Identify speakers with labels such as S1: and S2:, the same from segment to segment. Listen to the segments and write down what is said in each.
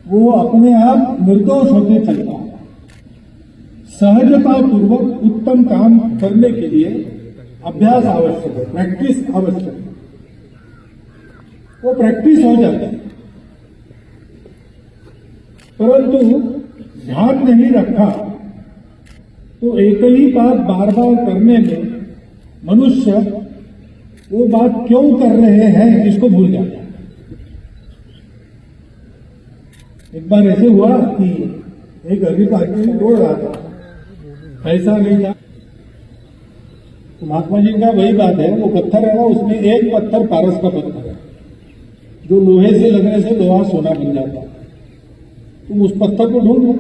S1: वो अपने आप निर्दोष होते चलता है। सहजता पूर्वक उत्तम काम करने के लिए अभ्यास आवश्यक है, प्रैक्टिस आवश्यक है। वो प्रैक्टिस हो जाती है, परंतु ध्यान नहीं रखा तो एक ही बात बार बार करने में मनुष्य वो बात क्यों कर रहे हैं इसको भूल जाता है। एक बार ऐसे हुआ कि एक गरीब आदमी दौड़ रहा था, पैसा नहीं था, तो महात्मा जी का वही बात है, वो पत्थर है ना, उसमें एक पत्थर पारस का पत्थर है जो लोहे से लगने से लोहा सोना बन जाता है। तुम उस पत्थर को ढूंढ लो,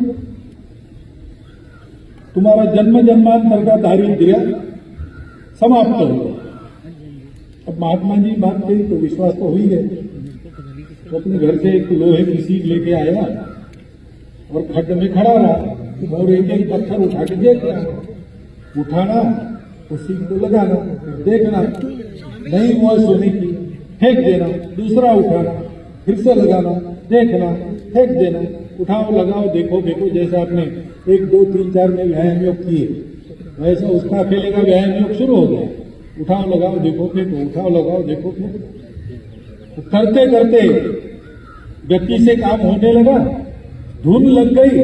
S1: तुम्हारा जन्म जन्मांतर का दारिद्र्य समाप्त हो गया। अब महात्मा जी बात कही तो विश्वास तो हो ही गए। तो अपने घर से एक लोहे की सीख लेके आया और खड्ड में खड़ा रहा और एक एक पत्थर उठा के देख रहा, उठाना उस सीख को लगाना, देखना नहीं वो सोने की, फेंक देना, दूसरा उठाना, फिर से लगाना, देखना, फेंक देना, उठाओ लगाओ, देखो देखो, जैसे आपने 1 2 3 4 में व्यायाम योग किए वैसा उसका अकेले का व्यायाम योग शुरू हो गया। उठाओ लगाओ देखो फेंको, उठाओ लगाओ देखो फेंको। तो करते करते व्यक्ति से काम होने लगा, धुन लग गई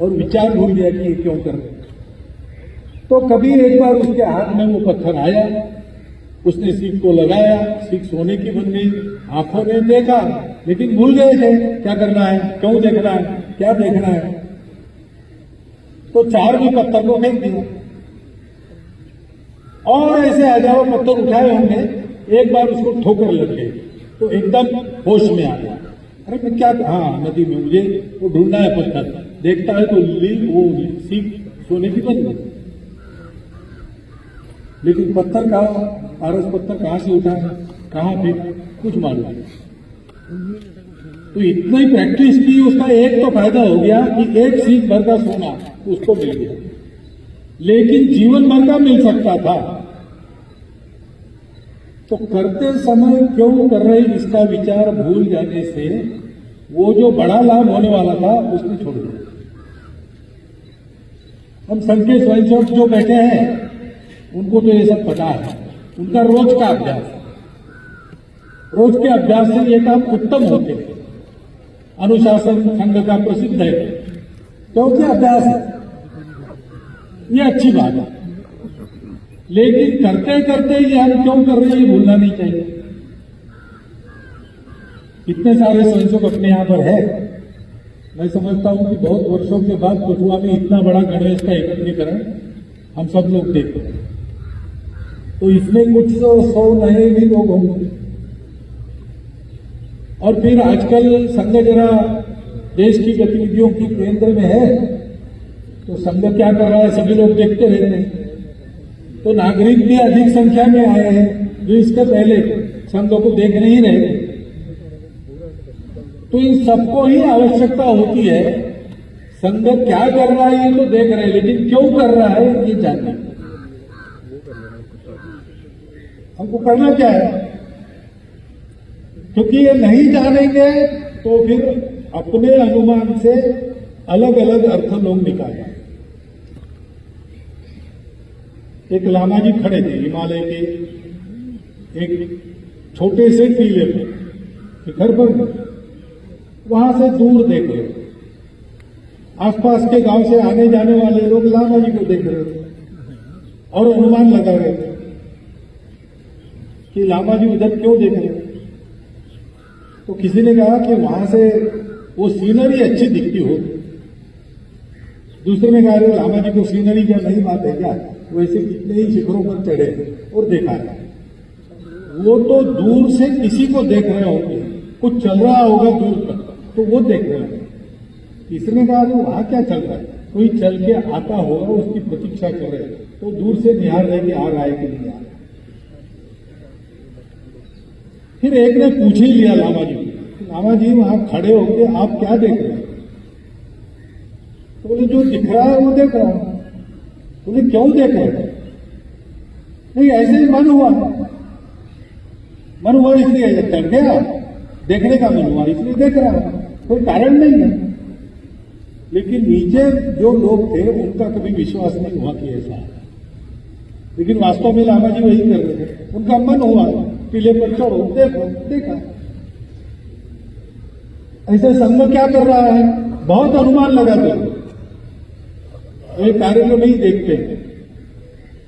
S1: और विचार भूल गया कि ये क्यों कर रहे। तो कभी एक बार उसके हाथ में वो पत्थर आया, उसने सीख को लगाया, सीख सोने की बन गई, आंखों ने देखा, लेकिन भूल गए थे क्या करना है, क्यों देखना है, क्या देखना है। तो 4 भी पत्थर को फेंक दिया और ऐसे हजारों पत्थर उठाए होंगे, एक बार उसको ठोकर लग गई तो एकदम होश में आ गया। अरे मैं क्या, हाँ नदी में मुझे वो ढूंढना है पत्थर, देखता है तो वो सीख सोने की बन गई। लेकिन पत्थर का पारस पत्थर कहां से उठा, कहां फेंका, कुछ मालूम नहीं। तो इतना ही प्रैक्टिस की, उसका एक तो फायदा हो गया कि एक सीख भर का सोना उसको मिल गया, लेकिन जीवन भर का मिल सकता था। तो करते समय क्यों कर रहे इसका विचार भूल जाने से वो जो बड़ा लाभ होने वाला था उसने छोड़ दिया। हम संघ के स्वयंसेवक जो बैठे हैं उनको तो ये सब पता है, उनका रोज का अभ्यास, रोज के अभ्यास से ये काम उत्तम होते हैं। अनुशासन संघ का प्रसिद्ध है क्योंकि अभ्यास है, ये अच्छी बात है। लेकिन करते करते ये हम क्यों कर रहे हैं ये भूलना नहीं चाहिए। इतने सारे स्वयंसेवक अपने यहां पर है, मैं समझता हूं कि बहुत वर्षों के बाद कठुआ में इतना बड़ा गणवेश का एकत्रीकरण हम सब लोग देखते हैं, तो इसमें कुछ 100 नए भी लोग होंगे। और फिर आजकल संघ जरा देश की गतिविधियों की केंद्र में है, तो संघ क्या कर रहा है सभी लोग देखते रहते हैं। तो नागरिक भी अधिक संख्या में आए हैं जो इसके पहले संघ को देख नहीं रहे। तो इन सबको ही आवश्यकता होती है, संघ क्या कर रहा है ये तो देख रहे हैं, लेकिन क्यों कर रहा है ये जानना। हमको करना क्या है, क्योंकि ये नहीं जानेंगे तो फिर अपने अनुमान से अलग अलग अर्थ लोग निकालें। एक लामा जी खड़े थे हिमालय के एक छोटे से टीले पर, शिखर पर, वहां से दूर देख रहे थे। आसपास के गांव से आने जाने वाले लोग लामा जी को देख रहे थे और अनुमान लगा रहे थे कि लामा जी उधर क्यों देख रहे थे। तो किसी ने कहा कि वहां से वो सीनरी अच्छी दिखती हो, दूसरे ने कहा लामा जी को सीनरी क्या नई बात है क्या, वैसे कितने ही शिखरों पर चढ़े और देखा है। वो तो दूर से किसी को देख रहे होंगे, कुछ चल रहा होगा दूर तक तो वो देख रहे होंगे। तीसरे ने कहा वहां क्या चल रहा है, कोई चल के आता होगा उसकी प्रतीक्षा कर रहे, तो दूर से निहार रहे कि आ रहा है कि नहीं आ रहा। फिर एक ने पूछ ही लिया लामा जी, लामा जी वहां खड़े होके आप क्या देख रहे हैं। तो बोले जो दिख रहा है वो देख रहा हूं। बोले क्यों देख रहे हैं। नहीं ऐसे ही मन हुआ इसलिए चढ़ गया, देखने का मन हुआ इसलिए देख रहा हूं। कोई कारण नहीं है। लेकिन नीचे जो लोग थे उनका कभी विश्वास नहीं हुआ कि ऐसा है, लेकिन वास्तव में लामा जी वही कर रहे थे। उनका मन हुआ किले पर चढ़ो, देखो, देखा। ऐसे संघ क्या कर रहा है, बहुत अनुमान लगाते हैं, ये कार्य को नहीं देखते।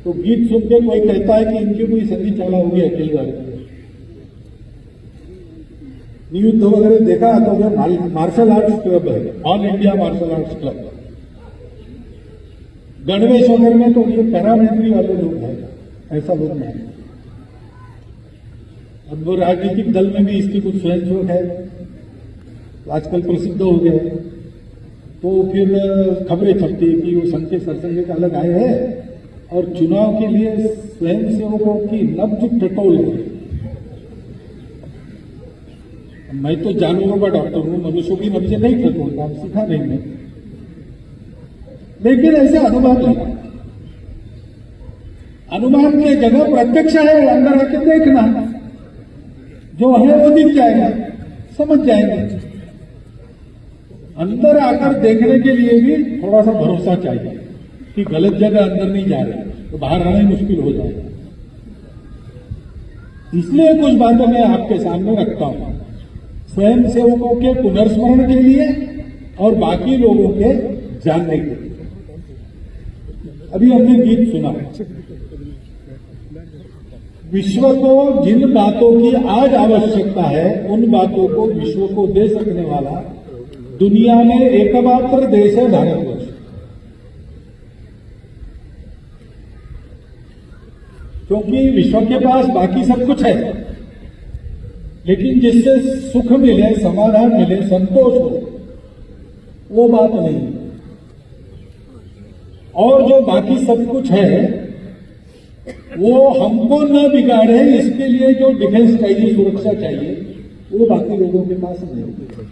S1: तो गीत सुन के कोई कहता है कि इनकी कोई संधि चाला होगी अखिल भारत युद्ध वगैरह देखा तो वो मार्शल आर्ट्स क्लब है, all India martial arts club. गणवेश वगैरह में तो ये पैरामिलिट्री वाले लोग हैं, ऐसा लोग नहीं। अब वो राजनीतिक दल में भी इसकी कुछ स्वयंसेवक है, आजकल प्रसिद्ध हो गए, तो फिर खबरें छपती है कि वो संघ के सरसंघ का अलग आए हैं और चुनाव के लिए स्वयंसेवकों की नब्ज टटोल गई। मैं तो जानवरों का डॉक्टर हूं, मनुष्यों की नब्जें नहीं टटोलता, हम सीखा नहीं मैं, लेकिन ऐसे अनुमान लगा। अनुमान की जगह प्रत्यक्ष है, अंदर आके देखना, जो है वो दिख जाएगा, समझ जाएंगे। अंदर आकर देखने के लिए भी थोड़ा सा भरोसा चाहिए कि गलत जगह अंदर नहीं जा रहे, तो बाहर आना ही मुश्किल हो जाएगा। इसलिए कुछ बातें मैं आपके सामने रखता हूं, स्वयं सेवकों के पुनर्स्मरण के लिए और बाकी लोगों के जानने के लिए। अभी हमने गीत सुना, विश्व को जिन बातों की आज आवश्यकता है उन बातों को विश्व को दे सकने वाला दुनिया में एकमात्र देश है भारतवर्ष। क्योंकि विश्व के पास बाकी सब कुछ है, लेकिन जिससे सुख मिले, समाधान मिले, संतोष हो, वो बात नहीं। और जो बाकी सब कुछ है वो हमको न बिगाड़े, इसके लिए जो डिफेंस चाहिए, सुरक्षा चाहिए, वो बाकी लोगों के पास नहीं है।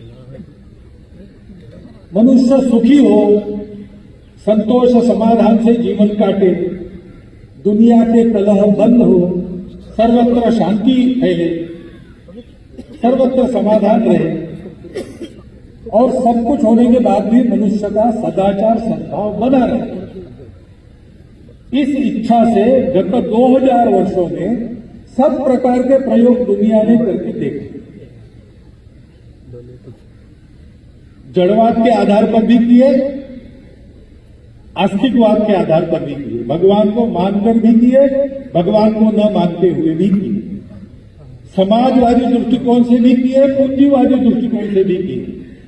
S1: मनुष्य सुखी हो, संतोष समाधान से जीवन काटे, दुनिया के कलह बंद हो, सर्वत्र शांति फैले, सर्वत्र समाधान रहे, और सब कुछ होने के बाद भी मनुष्य का सदाचार सद्भाव बना रहे। इस इच्छा से गत 2000 वर्षों में सब प्रकार के प्रयोग दुनिया ने करके देखे। जड़वाद के आधार पर भी किए, आस्तिकवाद के आधार पर भी किए, भगवान को मानकर भी किए, भगवान को न मानते हुए भी किए, समाजवादी दृष्टिकोण से भी किए, पूंजीवादी दृष्टिकोण से भी किए,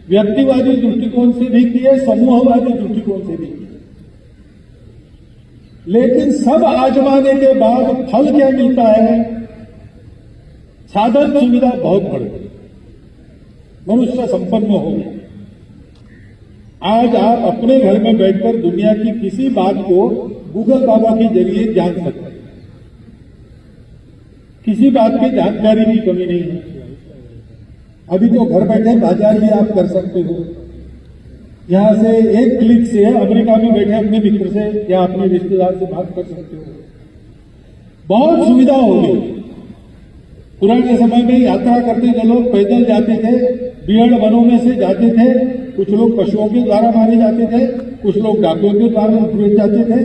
S1: व्यक्तिवादी दृष्टिकोण से भी किए, समूहवादी दृष्टिकोण से भी किए। लेकिन सब आजमाने के बाद फल क्या मिलता है? साधन सुविधा बहुत बढ़ गई, मनुष्य संपन्न हो गया। आज आप अपने घर में बैठकर दुनिया की किसी बात को गूगल बाबा के जरिए जान सकते हैं, किसी बात की जानकारी की कमी नहीं है। अभी तो घर बैठे बाजार भी आप कर सकते हो, यहां से एक क्लिक से अमेरिका में बैठे अपने मित्र से या अपने रिश्तेदार से बात कर सकते हो। बहुत सुविधा हो गई। पुराने समय में यात्रा करते थे लोग, पैदल जाते थे, बिहड़ वनों में से जाते थे, कुछ लोग पशुओं के द्वारा मारे जाते थे, कुछ लोग डाकुओं के द्वारा भेजे जाते थे।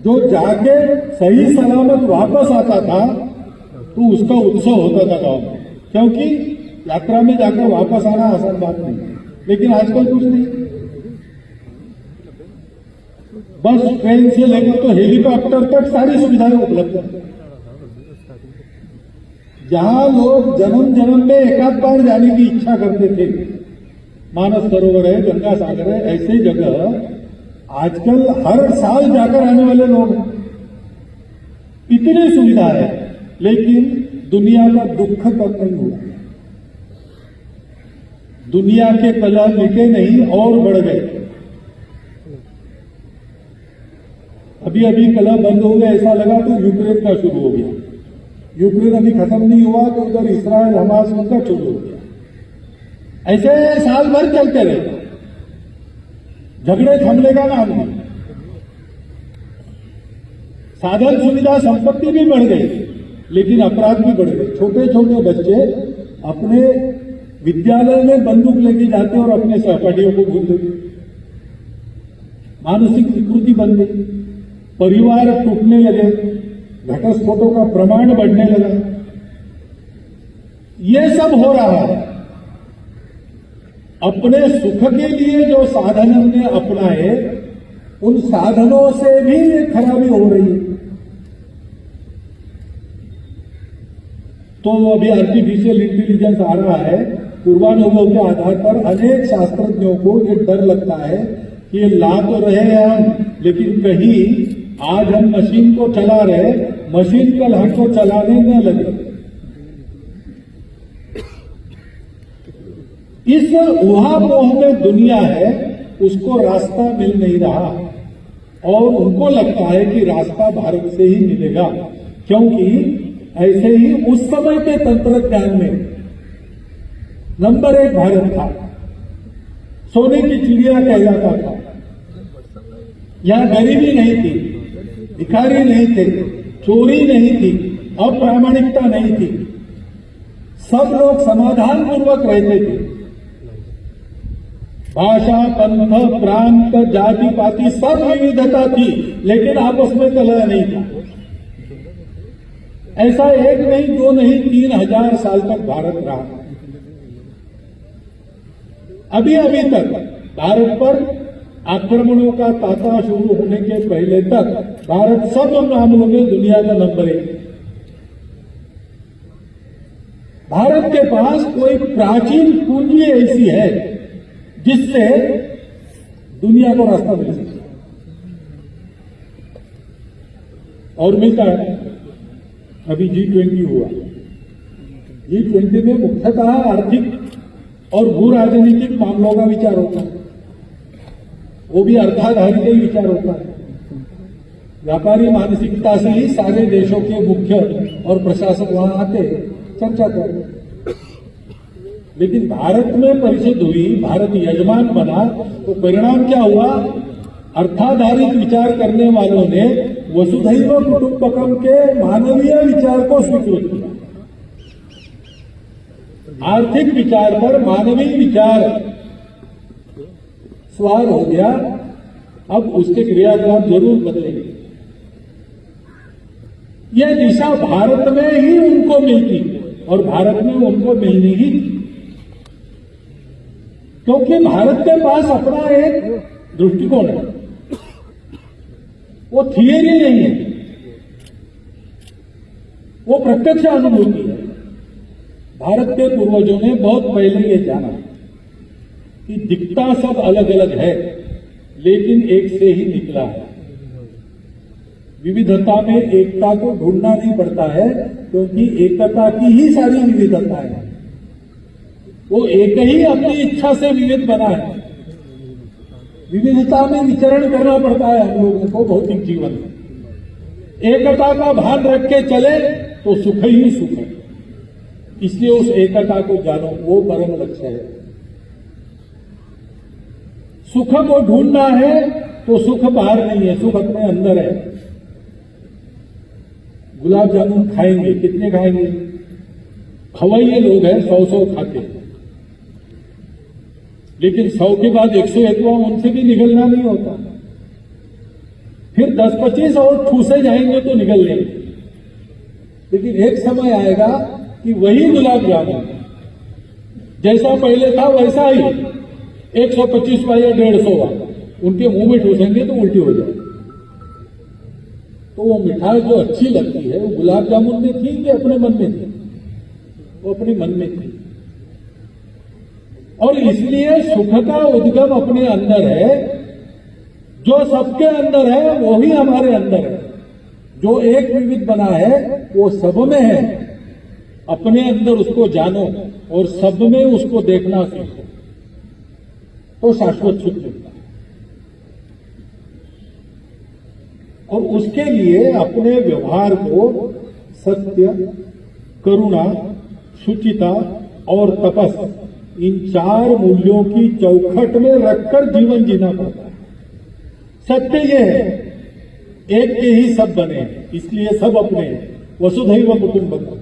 S1: जो जाके सही सलामत वापस आता था तो उसका उत्सव होता था गांव में, क्योंकि यात्रा में जाकर वापस आना आसान बात नहीं। लेकिन आजकल कुछ नहीं, बस ट्रेन से लेकर तो हेलीकॉप्टर तक सारी सुविधाएं उपलब्ध है। जहां लोग जन्म जन्म में एकाध बार जाने की इच्छा करते थे, मानस सरोवर है, गंगा सागर है, ऐसी जगह आजकल हर साल जाकर आने वाले लोग हैं। इतनी सुविधा है, लेकिन दुनिया का दुख कम नहीं हुआ। दुनिया के कलह मिटे नहीं और बढ़ गए। अभी अभी कलह बंद हो गया, ऐसा लगा तो यूक्रेन का शुरू हो गया। यूक्रेन अभी खत्म नहीं हुआ तो उधर इसराइल हमास का शुरू हो गया। ऐसे साल भर चलते रहे, झगड़े थमने का नाम नहीं। साधन सुविधा संपत्ति भी बढ़ गई, लेकिन अपराध भी बढ़ गए। छोटे छोटे बच्चे अपने विद्यालय में बंदूक लेके जाते और अपने सहपाठियों को भूल देते। मानसिक विकृति बन गई, परिवार टूटने लगे, घटस्फोटों का प्रमाण बढ़ने लगा। ये सब हो रहा है। अपने सुख के लिए जो साधन हमने अपनाए, उन साधनों से भी ये खराबी हो रही है। तो अभी आर्टिफिशियल इंटेलिजेंस आ रहा है, पूर्वानुभव के आधार पर अनेक शास्त्रज्ञों को ये डर लगता है कि ये ला तो रहे हैं हम, लेकिन कहीं आज हम मशीन को चला रहे, मशीन कल हमको चलाने न लगे। इस उहापोह में दुनिया है, उसको रास्ता मिल नहीं रहा और उनको लगता है कि रास्ता भारत से ही मिलेगा, क्योंकि ऐसे ही उस समय के तंत्र ज्ञान में नंबर 1 भारत था, सोने की चिड़िया कहलाता था। यहां गरीबी नहीं थी, भिखारी नहीं थे, चोरी नहीं थी, अप्रामाणिकता नहीं थी, सब लोग समाधान पूर्वक रहते थे। भाषा, पंथ, प्रांत, जाति पाति सब विविधता थी, लेकिन आपस में कलह नहीं था। ऐसा 1 नहीं 2 नहीं 3000 साल तक भारत रहा। अभी अभी तक भारत पर आक्रमणों का तांता शुरू होने के पहले तक भारत सब मामलों में दुनिया का नंबर 1। भारत के पास कोई प्राचीन पूंजी ऐसी है जिससे दुनिया को रास्ता मिल सके और मिलता है। अभी G20 हुआ। G20 में मुख्यतः आर्थिक और भू राजनीतिक मामलों का विचार होता है, वो भी अर्थाधारित ही विचार होता है। व्यापारी मानसिकता से ही सारे देशों के मुख्य और प्रशासक वहां आते चर्चा करते। लेकिन भारत में परिषद हुई, भारत यजमान बना, तो परिणाम क्या हुआ? अर्थाधारित विचार करने वालों ने वसुधैव कुटुंबकम के मानवीय विचार को स्वीकृत किया। आर्थिक विचार पर मानवीय विचार सवार हो गया। अब उसके क्रियाकलाप जरूर बदलेंगे। यह दिशा भारत में ही उनको मिलती और भारत में उनको मिलनी ही थी, क्योंकि भारत के पास अपना एक दृष्टिकोण है, वो थियरी नहीं है, वो प्रत्यक्ष अनुभूति है। भारत के पूर्वजों ने बहुत पहले ये जाना कि दिखता सब अलग अलग है, लेकिन एक से ही निकला है। विविधता में एकता को ढूंढना नहीं पड़ता है, क्योंकि एकता की ही सारी विविधता है। वो एक ही अपनी इच्छा से विविध बना है। विविधता में विचरण करना पड़ता है हम लोगों को भौतिक जीवन में। एकता का भान रख के चले तो सुख ही सुख है। इसलिए उस एकता को जानो, वो परम लक्ष्य है। सुख को ढूंढना है तो सुख बाहर नहीं है, सुख अपने अंदर है। गुलाब जामुन खाएंगे, कितने खाएंगे? खवैये लोग हैं, 100 खाते हैं, लेकिन 100 के बाद 101वां उनसे भी निगलना नहीं होता। फिर 10-25 और ठूसे जाएंगे तो निगल लेंगे। लेकिन एक समय आएगा कि वही गुलाब जामुन जैसा पहले था वैसा ही 125वां या 150वां उनके मुंह में ठूसेंगे तो उल्टी हो जाए। तो वो मिठाई जो अच्छी लगती है वो गुलाब जामुन में थी कि अपने मन में थी? वो अपने मन में थी। और इसलिए सुख का उद्गम अपने अंदर है। जो सबके अंदर है वो ही हमारे अंदर है। जो एक विविध बना है वो सब में है। अपने अंदर उसको जानो और सब में उसको देखना सीखो, तो शाश्वत सुख मिलता है। और उसके लिए अपने व्यवहार को सत्य, करुणा, शुचिता और तपस, इन 4 मूल्यों की चौखट में रखकर जीवन जीना पड़ता है। सत्य यह है, एक के ही सब बने, इसलिए सब अपने, वसुधैव कुटुंबकम।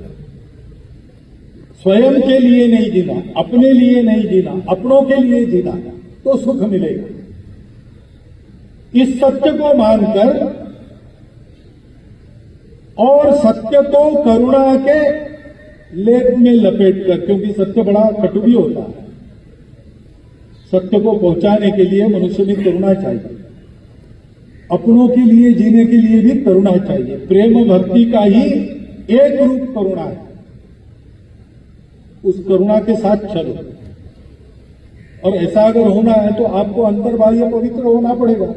S1: स्वयं के लिए नहीं जीना, अपने लिए नहीं जीना, अपनों के लिए जीना, तो सुख मिलेगा। इस सत्य को मानकर और सत्य को करुणा के लेप में लपेटकर, क्योंकि सत्य बड़ा कटु भी होता है, सत्य को पहुंचाने के लिए मनुष्य में करुणा चाहिए, अपनों के लिए जीने के लिए भी करुणा चाहिए। प्रेम भक्ति का ही एक रूप करुणा है। उस करुणा के साथ चलो, और ऐसा अगर होना है तो आपको अंतर्बाह्य पवित्र होना पड़ेगा।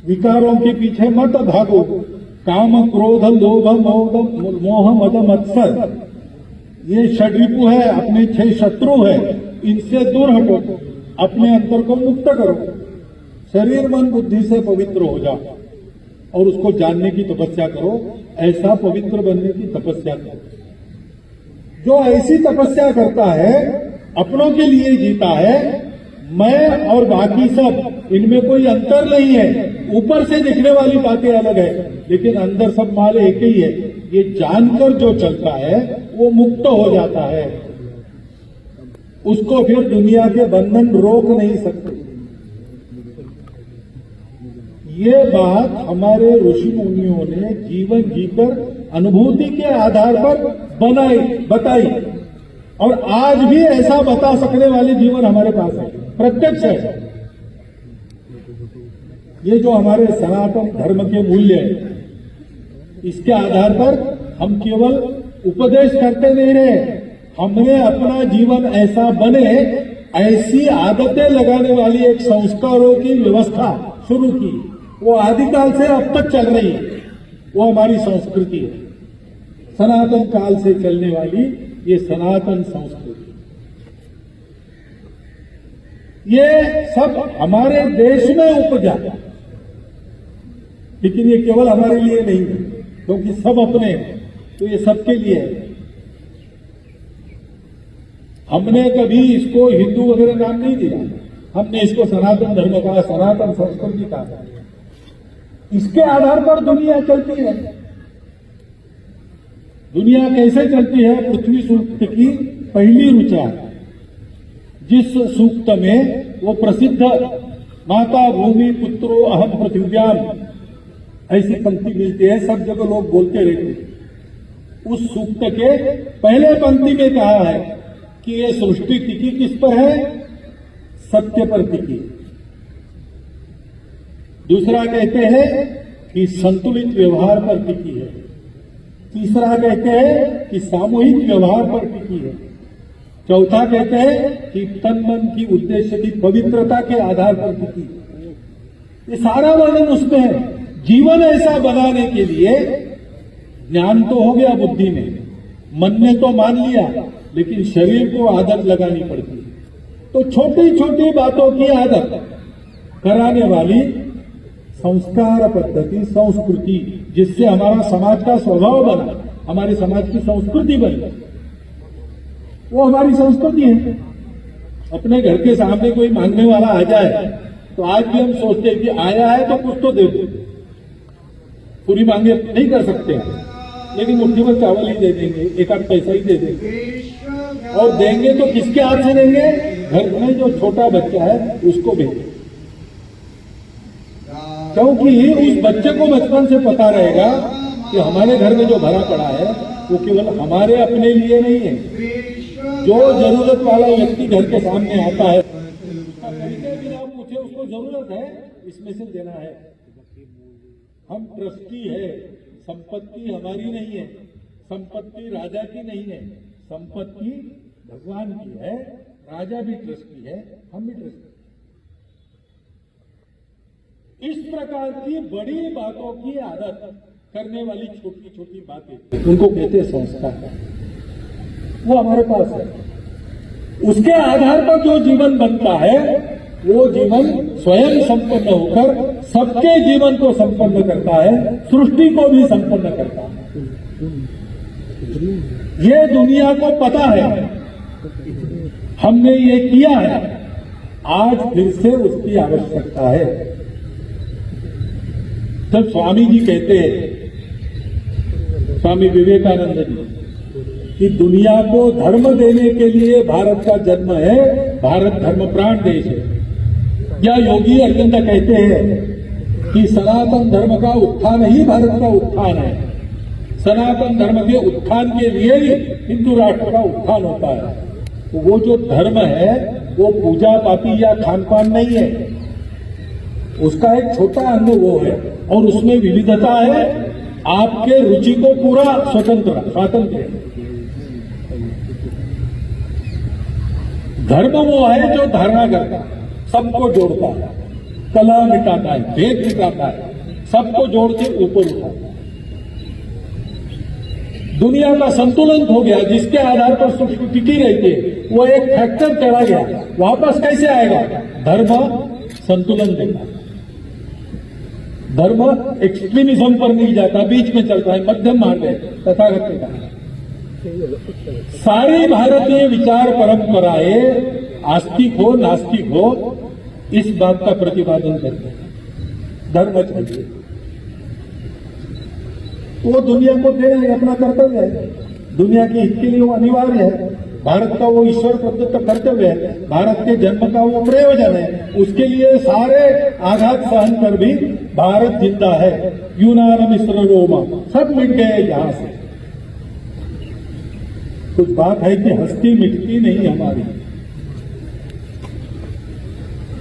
S1: विकारों के पीछे मत भागो। काम, क्रोध, लोभ, मोह, मद, मत्सर, ये षड्रिपु है, अपने 6 शत्रु है, इनसे दूर हटो, अपने अंतर को मुक्त करो, शरीर मन बुद्धि से पवित्र हो जाओ और उसको जानने की तपस्या करो। ऐसा पवित्र बनने की तपस्या करो। जो ऐसी तपस्या करता है, अपनों के लिए जीता है, मैं और बाकी सब, इनमें कोई अंतर नहीं है। ऊपर से दिखने वाली बातें अलग है, लेकिन अंदर सब माल एक ही है। ये जानकर जो चलता है वो मुक्त हो जाता है। उसको फिर दुनिया के बंधन रोक नहीं सकते। ये बात हमारे ऋषि मुनियों ने जीवन जीकर अनुभूति के आधार पर बताई, और आज भी ऐसा बता सकने वाले जीवन हमारे पास है, प्रत्यक्ष है। ये जो हमारे सनातन धर्म के मूल्य है, इसके आधार पर हम केवल उपदेश करते नहीं रहे, हमने अपना जीवन ऐसा बने, ऐसी आदतें लगाने वाली एक संस्कारों की व्यवस्था शुरू की। वो आदिकाल से अब तक चल रही है, वो हमारी संस्कृति है, सनातन काल से चलने वाली ये सनातन संस्कृति। ये सब हमारे देश में उपजा, लेकिन ये केवल हमारे लिए नहीं है, क्योंकि सब अपने हैं, तो ये सबके लिए है। हमने कभी इसको हिंदू वगैरह नाम नहीं दिया, हमने इसको सनातन धर्म कहा, सनातन संस्कृति कहा। इसके आधार पर दुनिया चलती है। दुनिया कैसे चलती है? पृथ्वी सूक्त की पहली ऋचा, जिस सूक्त में वो प्रसिद्ध माता भूमि पुत्रो अहम पृथिव्याम ऐसी पंक्ति मिलती है, सब जगह लोग बोलते रहते हैं। उस सूक्त के पहले पंक्ति में कहा है कि ये सृष्टि टिकी किस पर है? सत्य पर टिकी। दूसरा कहते हैं कि संतुलित व्यवहार पर टिकी है। तीसरा कहते हैं कि सामूहिक व्यवहार पर टिकी है। चौथा कहते हैं कि तन मन की उद्देश्य की पवित्रता के आधार पर टिकी है। ये सारा वर्णन उसमें है। जीवन ऐसा बनाने के लिए ज्ञान तो हो गया बुद्धि में, मन ने तो मान लिया, लेकिन शरीर को आदत लगानी पड़ती है। तो छोटी छोटी बातों की आदत कराने वाली संस्कार पद्धति, संस्कृति, जिससे हमारा समाज का स्वभाव बना, हमारे समाज की संस्कृति बनी, वो हमारी संस्कृति है। अपने घर के सामने कोई मांगने वाला आ जाए तो आज भी हम सोचते हैं कि आया है तो कुछ तो दे दो। पूरी मांगे नहीं कर सकते हैं, लेकिन मुट्ठी भर चावल ही दे देंगे, एक आध पैसा ही दे देंगे। और देंगे तो किसके हाथ से देंगे? घर में जो छोटा बच्चा है उसको भेजेंगे, क्योंकि उस बच्चे को बचपन से पता रहेगा कि हमारे घर में जो भरा पड़ा है वो केवल हमारे अपने लिए नहीं है। जो जरूरत वाला व्यक्ति घर के सामने आता है, उसका परिचय बिना पूछे उसको जरूरत है, इसमें से देना है। हम ट्रस्टी है, संपत्ति हमारी नहीं है, संपत्ति राजा की नहीं है, संपत्ति भगवान की है। राजा भी ट्रस्टी है, हम भी ट्रस्टी। इस प्रकार की बड़ी बातों की आदत करने वाली छोटी छोटी बातें, उनको कहते हैं संस्कार। वो हमारे पास है। उसके आधार पर जो जीवन बनता है, वो जीवन स्वयं संपन्न होकर सबके जीवन को संपन्न करता है, सृष्टि को भी संपन्न करता है। ये दुनिया को पता है, हमने ये किया है, आज फिर से उसकी आवश्यकता है। तब स्वामी जी कहते हैं, स्वामी विवेकानंद जी, कि दुनिया को धर्म देने के लिए भारत का जन्म है, भारत धर्म प्राण देश है। या योगी अरविंद कहते हैं कि सनातन धर्म का उत्थान ही भारत का उत्थान है। सनातन धर्म के उत्थान के लिए ही हिंदू राष्ट्र का उत्थान होता है। तो वो जो धर्म है वो पूजा पाती या खान पान नहीं है, उसका एक छोटा अंग वो है, और उसमें विविधता है। आपके रुचि को पूरा स्वातंत्र है। धर्म वो है जो धारणा करता है, सबको जोड़ता है, कला मिटाता है, भेद मिटाता है, सबको जोड़ के ऊपर उठाता है। दुनिया का संतुलन हो गया, जिसके आधार पर सुख टिकी रहती है, वो एक फैक्टर चढ़ा गया, वापस कैसे आएगा? धर्म संतुलन देता है। धर्म एक्सट्रीमिज्म पर नहीं जाता, बीच में चलता है, मध्यम मार्ग है तथागत का। सारी भारतीय विचार परंपराएं आस्तिक हो नास्तिक हो इस बात का प्रतिपादन करते हैं, धर्म चाहिए। वो दुनिया को देना है, अपना कर्तव्य है, दुनिया के हित के लिए वो अनिवार्य है। भारत का वो ईश्वर प्रदत्त कर्तव्य है, भारत के जन्म का वो प्रयोजन है। उसके लिए सारे आघात सहन कर भी भारत जिंदा है। यूनान मिस्र रोमा सब मिट गए यहां से। कुछ बात है कि हस्ती मिटती नहीं हमारी।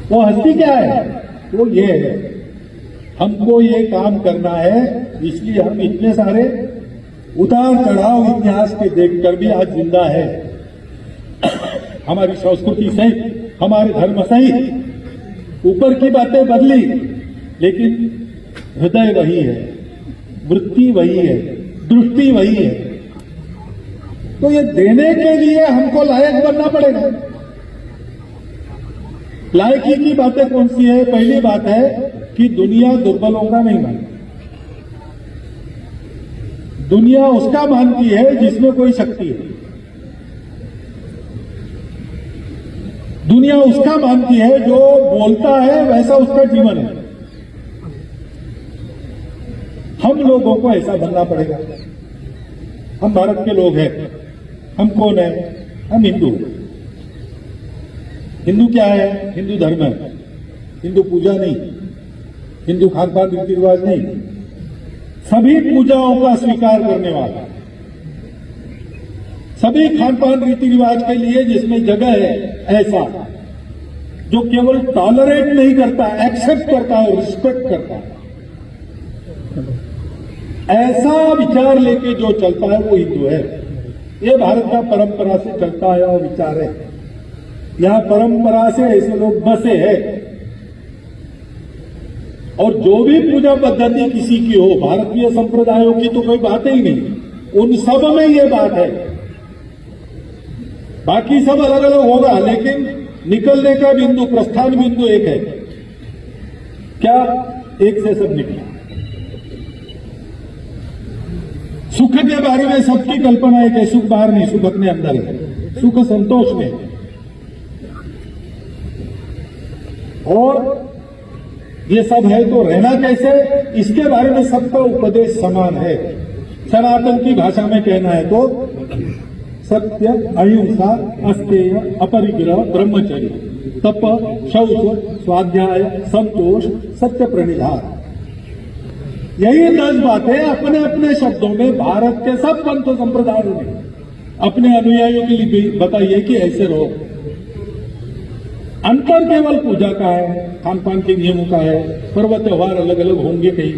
S1: वो हस्ती क्या है? वो ये है, हमको ये काम करना है, इसलिए हम इतने सारे उतार चढ़ाव इतिहास के देखकर भी आज जिंदा है। हमारी संस्कृति सहित, हमारे धर्म सहित ऊपर की बातें बदली, लेकिन हृदय वही है, वृत्ति वही है, दृष्टि वही है। तो ये देने के लिए हमको लायक बनना पड़ेगा। लायकी की बातें कौन सी है? पहली बात है कि दुनिया दुर्बलों का नहीं मानती। दुनिया उसका मानती है जिसमें कोई शक्ति है। दुनिया उसका मानती है जो बोलता है वैसा उसका जीवन है। हम लोगों को ऐसा बनना पड़ेगा। हम भारत के लोग हैं। हम कौन है? हम हिंदू। हिंदू क्या है? हिंदू धर्म है, हिंदू पूजा नहीं, हिंदू खान पान रीति रिवाज नहीं, सभी पूजाओं का स्वीकार करने वाला, सभी खान पान रीति रिवाज के लिए जिसमें जगह है, ऐसा जो केवल टॉलरेट नहीं करता, एक्सेप्ट करता है, रिस्पेक्ट करता है, ऐसा विचार लेके जो चलता है वो हिंदू है। ये भारत का परंपरा से चलता है और विचार है। यहां परंपरा से ऐसे लोग बसे हैं। और जो भी पूजा पद्धति किसी की हो, भारतीय संप्रदायों की तो कोई बात ही नहीं, उन सब में ये बात है। बाकी सब अलग अलग होगा, लेकिन निकलने का बिंदु, प्रस्थान बिंदु एक है। क्या? एक से सब निकला। सुख के बारे में सबकी कल्पना है कि सुख बाहर नहीं, सुख अपने अंदर है, सुख संतोष में। और ये सब है तो रहना कैसे, इसके बारे में सबका उपदेश समान है। सनातन की भाषा में कहना है तो सत्य, अहिंसा, अस्तेय, अपरिग्रह, ब्रह्मचर्य, तप, शौच, स्वाध्याय, संतोष, सत्य प्रणिधान, यही 10 बातें अपने अपने शब्दों में भारत के सब पंथ संप्रदायों ने अपने अनुयायियों के लिए बताई है कि ऐसे रहो। अंतर केवल पूजा का है, खान पान के नियमों का है, पर्व त्योहार अलग अलग होंगे कहीं,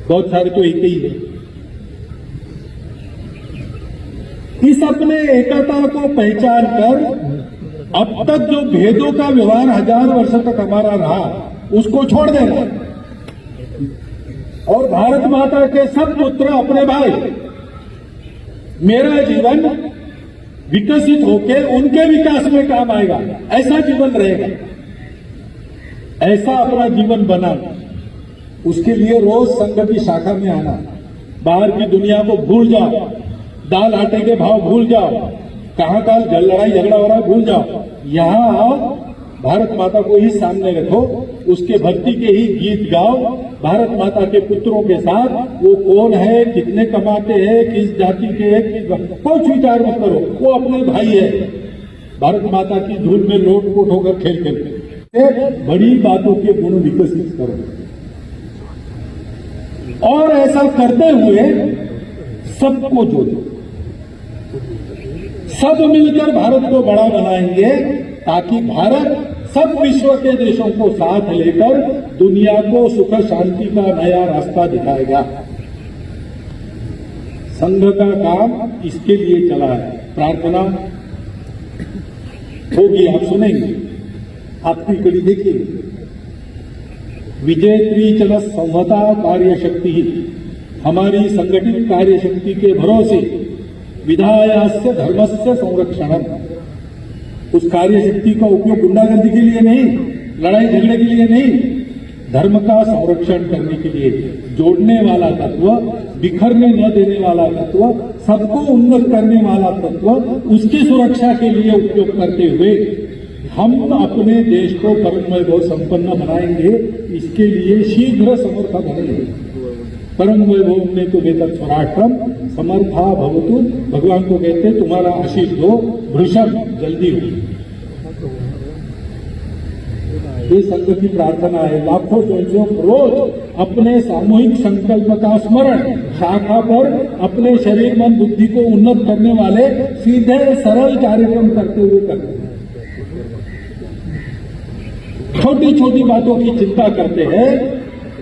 S1: बहुत सारे तो एक ही है। इस अपने एकता को पहचान कर अब तक जो भेदों का व्यवहार 1000 वर्ष तक हमारा रहा, उसको छोड़ देना और भारत माता के सब पुत्र अपने भाई, मेरा जीवन विकसित होकर उनके विकास में काम आएगा, ऐसा जीवन रहेगा, ऐसा अपना जीवन बनाना। उसके लिए रोज संघ की शाखा में आना, बाहर की दुनिया को भूल जाओ, दाल आटे के भाव भूल जाओ, कहां लड़ाई झगड़ा हो रहा है भूल जाओ, यहां आओ, भारत माता को ही सामने रखो उसके भक्ति के ही गीत गाओ, भारत माता के पुत्रों के साथ वो कौन है, कितने कमाते हैं, किस जाति के है, कुछ विचार मत करो, वो अपने भाई है। भारत माता की धूल में लोट-पोट होकर खेल खेलते, बड़ी बातों के गुण विकसित करो और ऐसा करते हुए सबको जोड़ो, सब मिलकर भारत को बड़ा बनाएंगे ताकि भारत सब विश्व के देशों को साथ लेकर दुनिया को सुख शांति का नया रास्ता दिखाएगा। संघ का काम इसके लिए चला है। प्रार्थना होगी, आप सुनेंगे, आपकी कड़ी देखिए। विजयत्री चल संहता कार्य शक्ति, हमारी संगठित कार्य शक्ति के भरोसे विधायास्य धर्मस्य संरक्षणम, उस कार्य शक्ति का उपयोग गुंडागर्दी के लिए नहीं, लड़ाई झगड़े के लिए नहीं, धर्म का संरक्षण करने के लिए, जोड़ने वाला तत्व, बिखरने न देने वाला तत्व, सबको उन्नत करने वाला तत्व, उसकी सुरक्षा के लिए उपयोग करते हुए हम अपने देश को परम वैभव संपन्न बनाएंगे। इसके लिए शीघ्र समर्थ बनेंगे। परम वैभव में तो वेतन स्वराष्ट्रम समर्था भवतु, भगवान को कहते तुम्हारा आशीष दो, वृषभ जल्दी हो। ये संघ की प्रार्थना है। लाखों स्वयंसेवक रोज अपने सामूहिक संकल्प का स्मरण शाखा पर अपने शरीर मन बुद्धि को उन्नत करने वाले सीधे सरल कार्यक्रम करते हुए करते हैं। छोटी छोटी बातों की चिंता करते हैं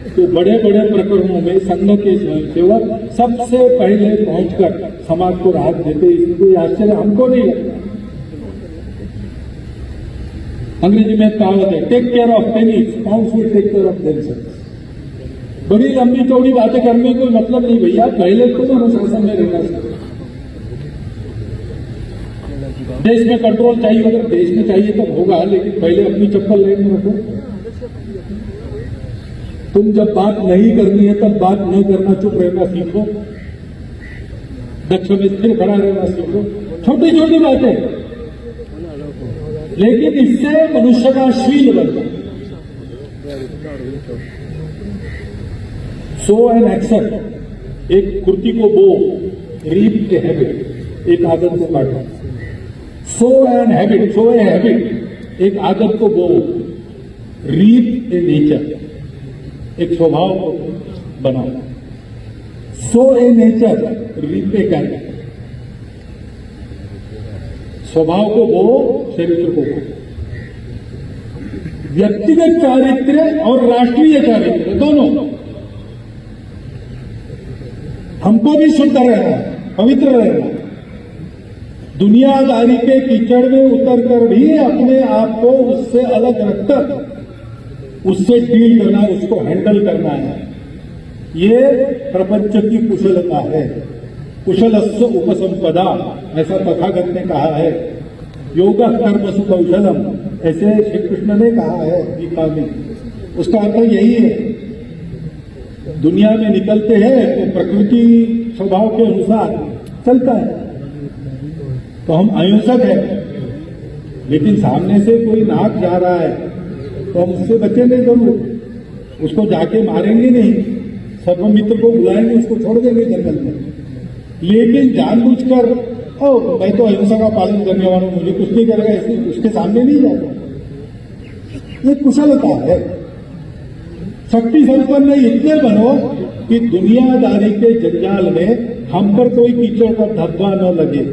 S1: तो बड़े बड़े प्रकरणों में संघ के स्वयंसेवक सबसे पहले पहुंचकर समाज को राहत देते। इसमें कोई आश्चर्य हमको नहीं लगता। अंग्रेजी में कहावत है, take care of pennies, pounds will take care of themselves. बड़ी लंबी चौड़ी बातें करने में कोई मतलब नहीं भैया, पहले तुम अनुशासन में रहना चाहिए। देश में कंट्रोल चाहिए, अगर देश में चाहिए तब होगा, लेकिन पहले अपनी चप्पल लाइन में रखो। तुम जब बात नहीं करनी है तब बात न करना, चुप रहना सीखो, दक्ष में स्थिर खड़ा रहना सीखो। छोटी छोटी बातें, लेकिन इससे मनुष्य का शील बनता है। सो एंड एक्सेप्ट, एक कुर्ती को बो, रीप ए हैबिट, एक आदत को काटो। So and habit, so a habit, एक आदत को बो, रीप ए नेचर, एक स्वभाव को बनाओ। Sow a nature, reap a character, स्वभाव को बो, चरित्र को बो। व्यक्तिगत चारित्र और राष्ट्रीय चारित्र दोनों, हमको भी शुद्ध रहना, पवित्र रहना, दुनियादारी के कीचड़ में उतर कर भी अपने आप को उससे अलग रखकर उससे डील करना, उसको हैंडल करना है। ये प्रपंच की कुशलता है। कुशलस्य उपसंपदा, ऐसा तथागत ने कहा है। योग कर्मसु कौशलम, ऐसे श्री कृष्ण ने कहा है गीता में। उसका अर्थ यही है, दुनिया में निकलते हैं तो प्रकृति स्वभाव के अनुसार चलता है, तो हम अहिंसक है, लेकिन सामने से कोई नाक जा रहा है तो हम उससे बचेंगे जरूर, उसको जाके मारेंगे नहीं, सर्वमित्र को बुलाएंगे, उसको छोड़ देंगे जंगल में। लेकिन जानबूझकर मैं तो अहिंसा का पालन करने वाला हूं, मुझे कुछ नहीं करेगा, इसलिए उसके सामने नहीं जाता। ये कुशलता है। शक्ति संपन्न इतने बनो कि दुनियादारी के जंजाल में हम पर कोई कीचड़ का धब्बा न लगे।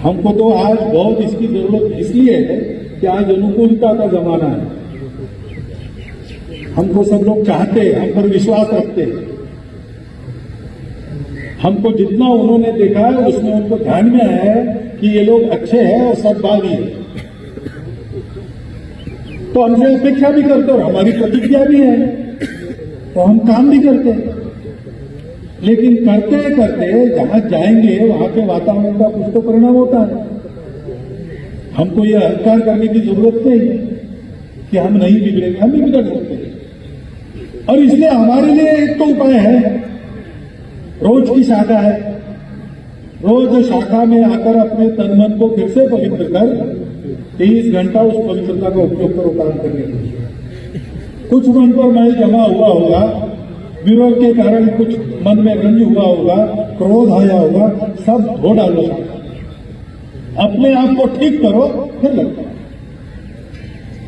S1: हमको तो आज बहुत इसकी जरूरत इसलिए है कि आज अनुकूलता का जमाना है। हमको सब लोग चाहते हैं, हम पर विश्वास रखते हैं। हमको जितना उन्होंने देखा है उसमें उनको ध्यान में आया है कि ये लोग अच्छे हैं और सद्भावी है, तो हमसे अपेक्षा भी करते और हमारी प्रतिज्ञा भी है, तो हम काम भी करते हैं। लेकिन करते करते जहां जाएंगे वहां के वातावरण का कुछ तो परिणाम होता है। हमको यह अहंकार करने की जरूरत नहीं कि हम नहीं बिगड़ेंगे, हम भी बिगड़ सकते हैं। और इसलिए हमारे लिए एक तो उपाय है, रोज की शाखा है। रोज शाखा में आकर अपने तन मन को फिर से पवित्र कर 23 घंटा उस पवित्रता का उपयोग करो काम करने के लिए। कुछ मन पर मैल जमा हुआ होगा, विरोध के कारण कुछ मन में रंज हुआ होगा, क्रोध आया होगा, सब धो डालो, अपने आप को ठीक करो, फिर लगता है।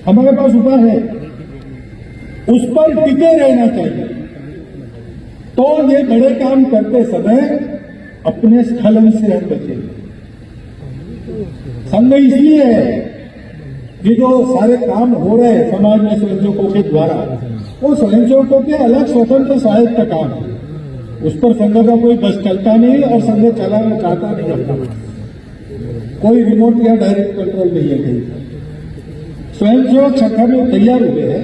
S1: हमारे पास उपाय है, उस पर टिके रहना चाहिए। तो ये बड़े काम करते समय अपने स्खलन से हम बचेंगे। संघ इसलिए है कि जो सारे काम हो रहे हैं समाज में स्वयंसेवकों के द्वारा, वो स्वयंसेवकों के अलग स्वतंत्र सहायक का काम है। उस पर संघ का कोई बस चलता नहीं और संघ चलाना चाहता नहीं अपना, कोई रिमोट या डायरेक्ट कंट्रोल नहीं है कहीं। स्वयंसेवक शाखा में तैयार हुए हैं,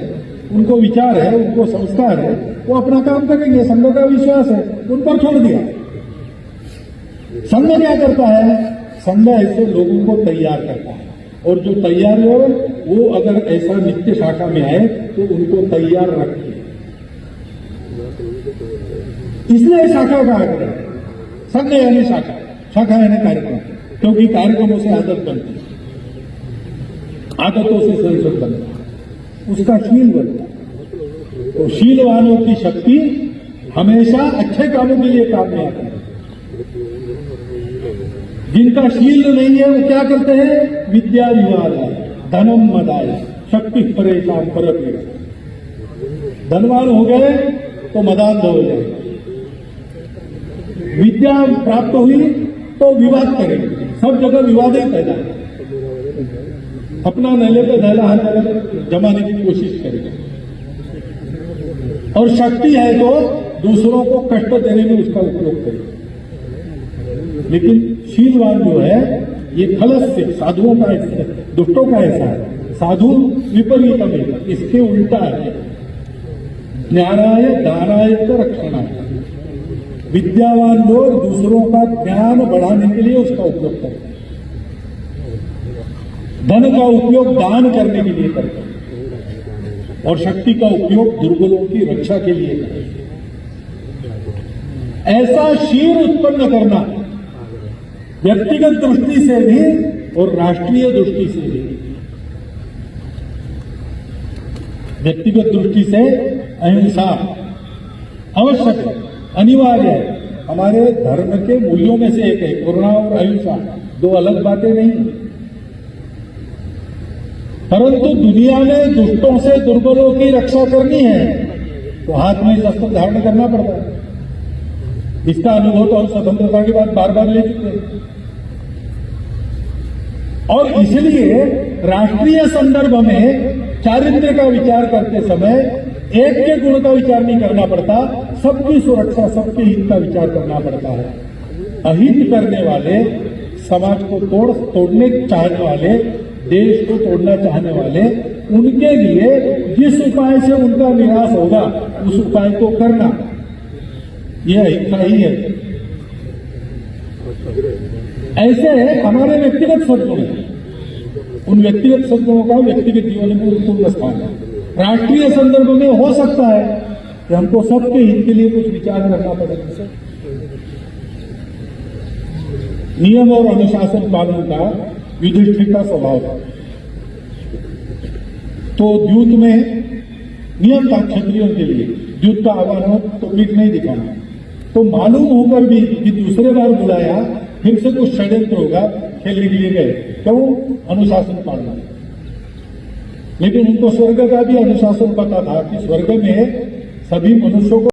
S1: उनको विचार है, उनको संस्कार है, वो अपना काम करेंगे, संघ का विश्वास है, उन पर छोड़ दिया। संघ क्या करता है? संघ ऐसे लोगों को तैयार करता है, और जो तैयार हो वो अगर ऐसा नित्य शाखा में आए तो उनको तैयार रखे। इसलिए शाखा का आग्रह, संघ यानी शाखा, शाखा यानी कार्यक्रम, क्योंकि कार्यक्रमों से आदत बनती है, आदतों से संसद बनता है, उसका शील बनता है। तो शीलवानों की शक्ति हमेशा अच्छे कामों के लिए काम में आती है। जिनका शील नहीं है वो क्या करते हैं? विद्या विवाद, धनम मदाय, शक्ति परेशान परत ले, धनवान हो गए तो मदान हो जाए, विद्या प्राप्त हुई तो विवाद करेंगे, सब जगह विवाद ही पैदा है, अपना नैले पे धैला हाथ जमाने की कोशिश करेंगे, और शक्ति है तो दूसरों को कष्ट देने में उसका उपयोग करेंगे। लेकिन शीलवान जो है ये खलस से, साधुओं का ऐसा, दुष्टों का ऐसा है, साधु विपरीतम है, इसके उल्टा है, ज्ञानाय दानाय रक्षणाय। विद्यावान लोग दूसरों का ज्ञान बढ़ाने के लिए उसका उपयोग करते हैं, धन का उपयोग दान करने के लिए करते हैं, और शक्ति का उपयोग दुर्बलों की रक्षा के लिए करते हैं। ऐसा शील उत्पन्न करना व्यक्तिगत दृष्टि से भी और राष्ट्रीय दृष्टि से भी। व्यक्तिगत दृष्टि से अहिंसा आवश्यक है, अनिवार्य है, हमारे धर्म के मूल्यों में से एक है। करुणा और अहिंसा दो अलग बातें नहीं, परंतु दुनिया में दुष्टों से दुर्बलों की रक्षा करनी है तो हाथ में शस्त्र धारण करना पड़ता है। इसका अनुभव तो हम स्वतंत्रता के बाद बार बार ले चुके हैं, और इसलिए राष्ट्रीय संदर्भ में चारित्र्य का विचार करते समय एक के गुण का विचार नहीं करना पड़ता, सबकी सुरक्षा, सबके हित का विचार करना पड़ता है। अहित करने वाले, समाज को तोड़ने चाहने वाले, देश को तोड़ना चाहने वाले, उनके लिए जिस उपाय से उनका विनाश होगा उस उपाय को करना, यह अहिंसा ही है। ऐसे हमारे व्यक्तिगत सद्गुण हैं, उन व्यक्तिगत सद्गुणों का व्यक्तिगत जीवन में पूर्ण स्थान है। राष्ट्रीय संदर्भ में हो सकता है कि हमको सबके हित के लिए कुछ विचार करना पड़ेगा। नियम और अनुशासन पालन का युधिष्ठिर का स्वभाव है, तो युद्ध में नियम था क्षत्रियों के लिए, युद्ध का आह्वान हो तो पीठ नहीं दिखाना, तो मालूम होकर भी कि दूसरे बार बुलाया फिर से कुछ षड्यंत्र होगा, खेलने के लिए गए, क्यों? अनुशासन पालना। लेकिन उनको स्वर्ग का भी अनुशासन पता था कि स्वर्ग में सभी मनुष्यों को